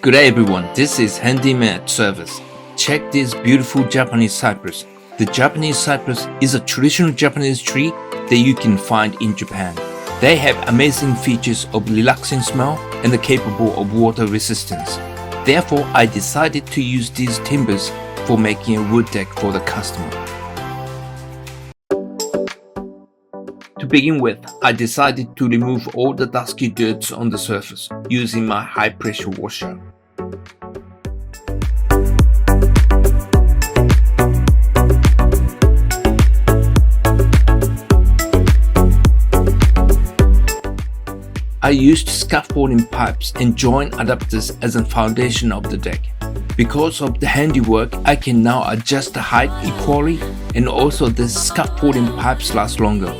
Good day everyone, this is Handyman service. Check this beautiful Japanese cypress. The Japanese cypress is a traditional Japanese tree that you can find in Japan. They have amazing features of relaxing smell and are capable of water resistance. Therefore, I decided to use these timbers for making a wood deck for the customer. To begin with, I decided to remove all the dusty dirt on the surface using my high pressure washer. I used scaffolding pipes and joint adapters as a foundation of the deck. Because of the handiwork, I can now adjust the height equally, and also the scaffolding pipes last longer.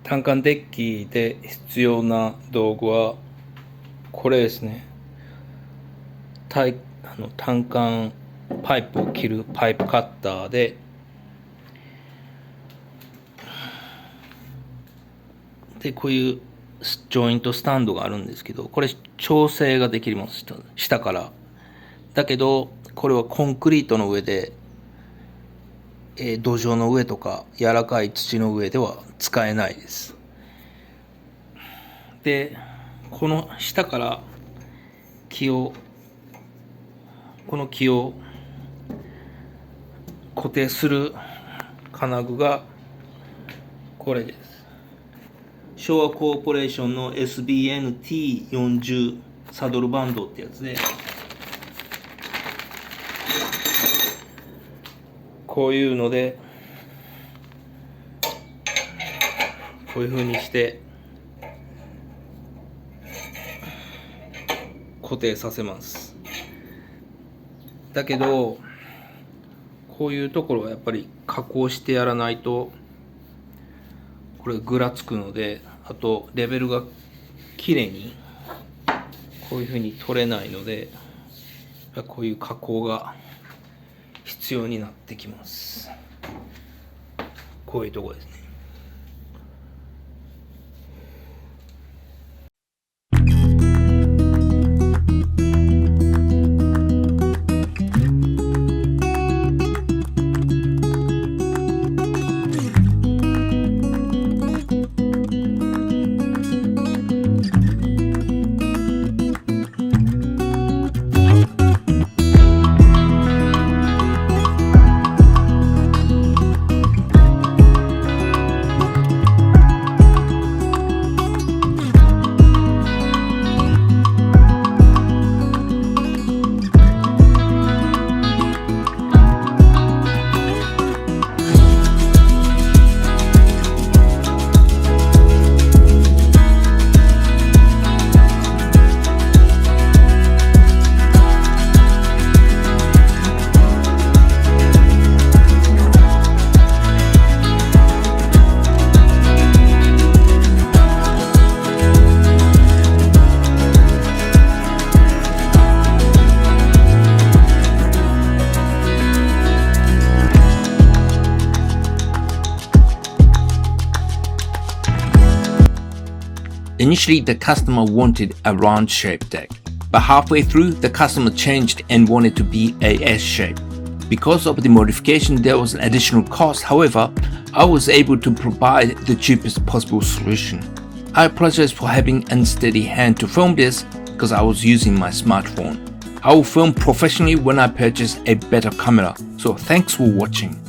単管デッキで必要な道具はこれですね。単管パイプを切るパイプカッターで、こういうジョイントスタンドがあるんですけど、これ調整ができます、下から。だけどこれはコンクリートの上で、土壌の上とか柔らかい土の上では使えないです。で、この下からこの木を固定する金具がこれです。昭和コーポレーションの SBN-T40 サドルバンドってやつで、こういうのでこういう風にして固定させます。だけどこういうところはやっぱり加工してやらないとこれぐらつくので、あとレベルがきれいにこういう風に取れないので、こういう加工が必要になってきます。こういうところですね。Initially, the customer wanted a round-shaped deck, but halfway through, the customer changed and wanted to be a S-shape. Because of the modification, there was an additional cost. However, I was able to provide the cheapest possible solution. I apologize for having unsteady hand to film this because I was using my smartphone. I will film professionally when I purchase a better camera. So thanks for watching.